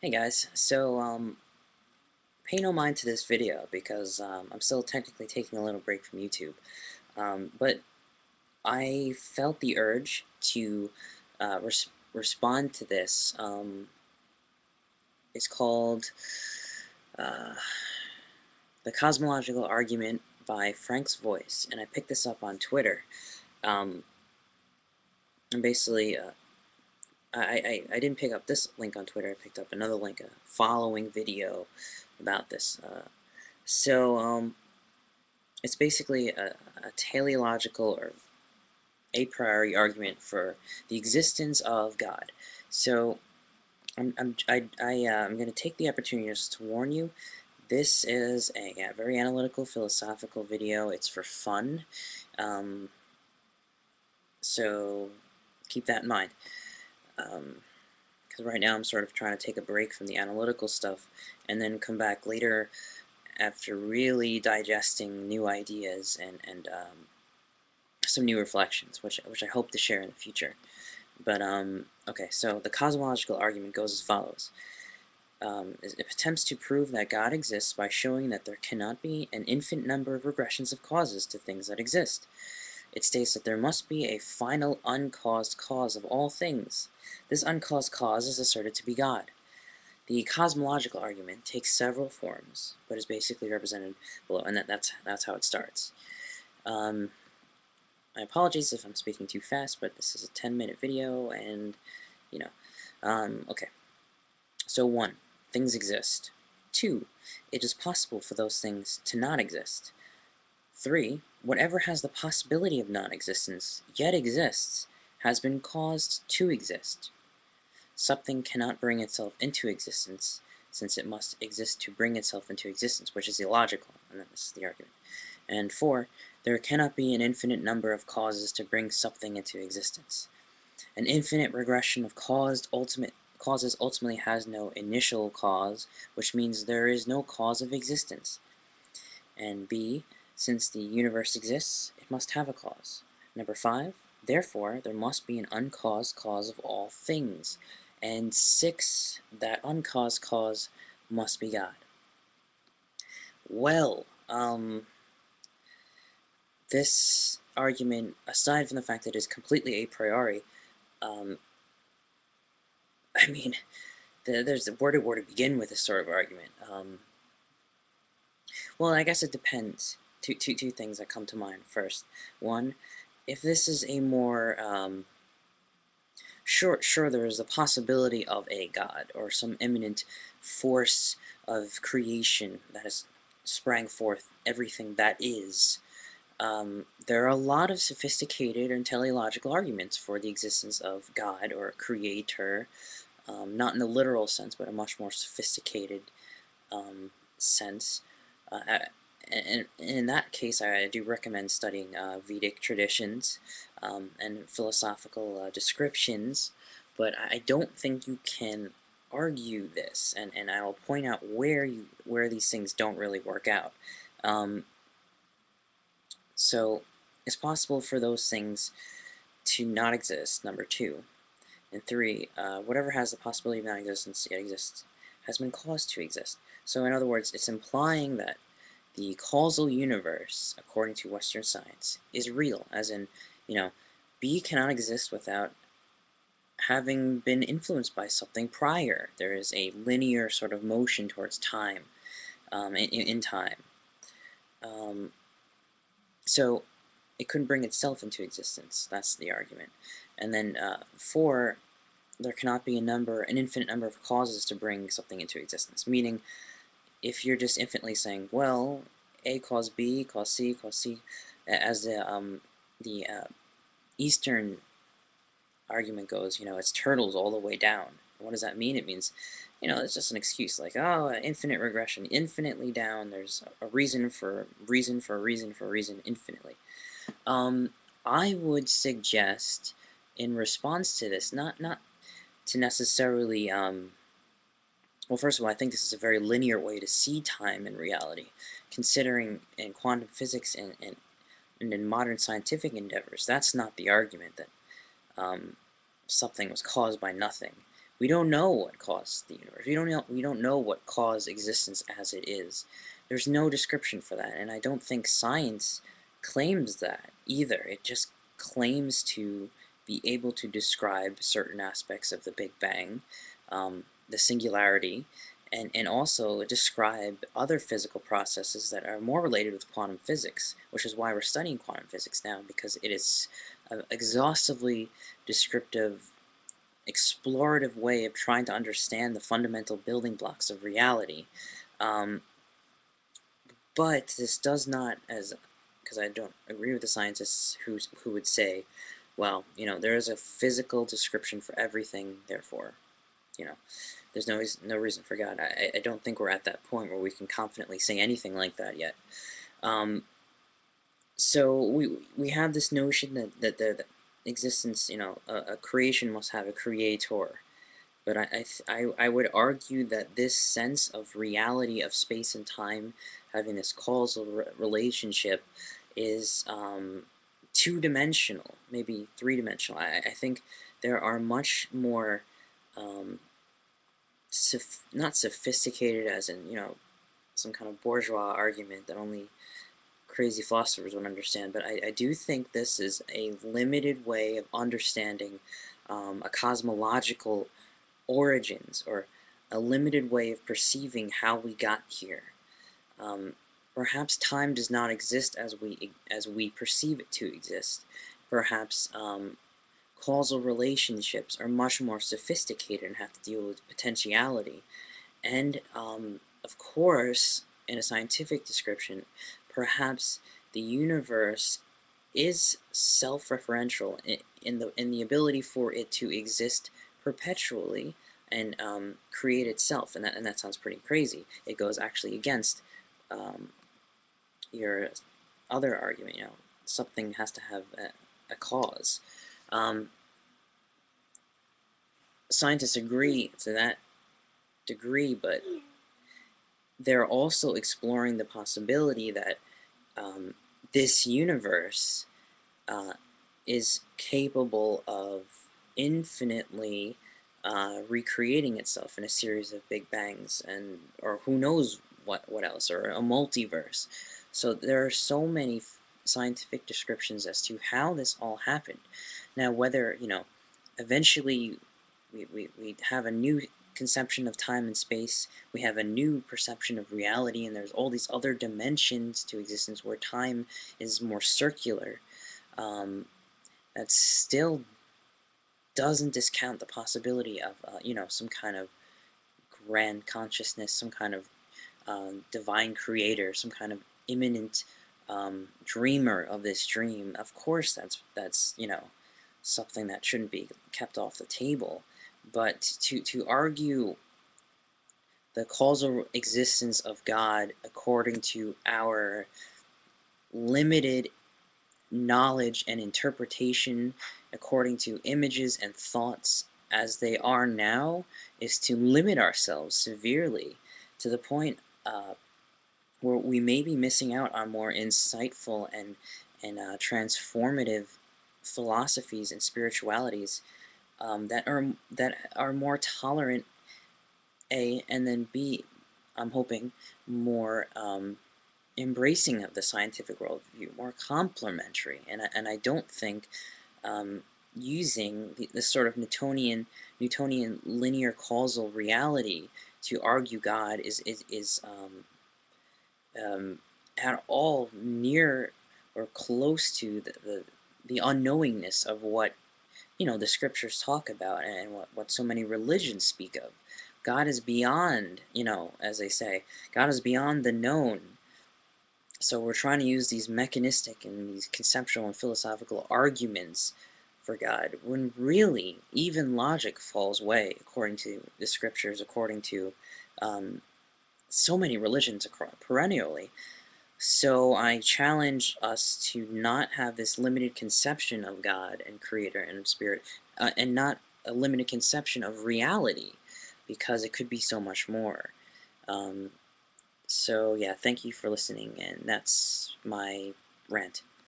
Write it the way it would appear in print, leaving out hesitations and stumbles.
Hey guys, pay no mind to this video because I'm still technically taking a little break from YouTube. But I felt the urge to respond to this. It's called uh, The Cosmological Argument by Frank's Voice, and I picked this up on Twitter. Um, and basically, I didn't pick up this link on Twitter, I picked up another link, a following video about this. So, it's basically a teleological or a priori argument for the existence of God. So I'm going to take the opportunity just to warn you. This is a very analytical, philosophical video. It's for fun, um, so keep that in mind. Because right now I'm sort of trying to take a break from the analytical stuff and then come back later after really digesting new ideas and some new reflections, which I hope to share in the future. But okay, so the cosmological argument goes as follows. It attempts to prove that God exists by showing that there cannot be an infinite number of regressions of causes to things that exist. It states that there must be a final uncaused cause of all things. This uncaused cause is asserted to be God. The cosmological argument takes several forms, but is basically represented below, and that's how it starts. Um, My apologies if I'm speaking too fast, but this is a 10-minute video, and, you know. Okay. So 1. Things exist. 2. It is possible for those things to not exist. 3. Whatever has the possibility of non-existence, yet exists, has been caused to exist. Something cannot bring itself into existence, since it must exist to bring itself into existence, which is illogical, and this is the argument. And 4. There cannot be an infinite number of causes to bring something into existence. An infinite regression of causes ultimately has no initial cause, which means there is no cause of existence. And B, since the universe exists, it must have a cause. Number 5, therefore, there must be an uncaused cause of all things. And 6, that uncaused cause must be God. Well, this argument, aside from the fact that it is completely a priori, um, I mean, there's where to begin with this sort of argument. Well, I guess it depends. Two things that come to mind. First, one, if this is a more sure, there is a possibility of a god or some imminent force of creation that has sprang forth everything that is. There are a lot of sophisticated and teleological arguments for the existence of God or a creator, not in the literal sense, but a much more sophisticated sense. And in that case, I do recommend studying Vedic traditions and philosophical descriptions, but I don't think you can argue this, and I will point out where these things don't really work out. Um, so it's possible for those things to not exist, number 2. And 3, whatever has the possibility of non-existence yet exists has been caused to exist. So in other words, it's implying that the causal universe, according to Western science, is real, as in, you know, B cannot exist without having been influenced by something prior. There is a linear sort of motion towards time, in time. Um, so it couldn't bring itself into existence. That's the argument. And then 4, there cannot be an infinite number of causes to bring something into existence. Meaning, if you're just infinitely saying, well, A cause B, cause C, as the Eastern argument goes, it's turtles all the way down. What does that mean? It means, it's just an excuse, like, oh, infinite regression, infinitely down. There's a reason for reason for reason for reason infinitely. I would suggest, in response to this, not to necessarily, well, first of all, I think this is a very linear way to see time in reality, considering in quantum physics and in modern scientific endeavors, that's not the argument that something was caused by nothing. We don't know what caused the universe. We don't know what caused existence as it is. There's no description for that, and I don't think science claims that either. It just claims to be able to describe certain aspects of the Big Bang, the singularity, and also describe other physical processes that are more related with quantum physics, which is why we're studying quantum physics now, because it is an exhaustively descriptive, explorative way of trying to understand the fundamental building blocks of reality. Um, but this does not, as because I don't agree with the scientists who would say, well, there is a physical description for everything, therefore, you know, there's no reason for God. I don't think we're at that point where we can confidently say anything like that yet. Um, so we have this notion that the existence, a creation must have a creator. But I would argue that this sense of reality of space and time having this causal relationship is two-dimensional, maybe three-dimensional. I think there are much more um, not sophisticated as in, some kind of bourgeois argument that only crazy philosophers would understand, but I do think this is a limited way of understanding a cosmological origins, or a limited way of perceiving how we got here. Um, Perhaps time does not exist as we perceive it to exist. Perhaps causal relationships are much more sophisticated and have to deal with potentiality. And of course, in a scientific description, perhaps the universe is self-referential in the ability for it to exist perpetually and create itself, and that sounds pretty crazy. It goes actually against um, your other argument. Something has to have a cause. Um, Scientists agree to that degree, but they're also exploring the possibility that um, this universe uh, is capable of infinitely recreating itself in a series of big bangs, and or who knows what else, or a multiverse. So there are so many scientific descriptions as to how this all happened. Now, whether eventually we have a new conception of time and space, we have a new perception of reality, and there's all these other dimensions to existence where time is more circular. Um, that still doesn't discount the possibility of some kind of grand consciousness, some kind of divine creator, some kind of imminent dreamer of this dream. Of course, that's something that shouldn't be kept off the table. But to argue the causal existence of God according to our limited knowledge and interpretation, according to images and thoughts as they are now, is to limit ourselves severely to the point where we may be missing out on more insightful and transformative philosophies and spiritualities that are more tolerant, A, and then B, I'm hoping more embracing of the scientific worldview, more complementary. And I don't think using this sort of Newtonian linear causal reality to argue God is at all near or close to the unknowingness of what the scriptures talk about, and what so many religions speak of. God is beyond, as they say, God is beyond the known. So we're trying to use these mechanistic and these conceptual and philosophical arguments for God, when really even logic falls way, according to the scriptures, according to so many religions perennially. So I challenge us to not have this limited conception of God and Creator and Spirit, and not a limited conception of reality, because it could be so much more. So yeah, thank you for listening, and that's my rant.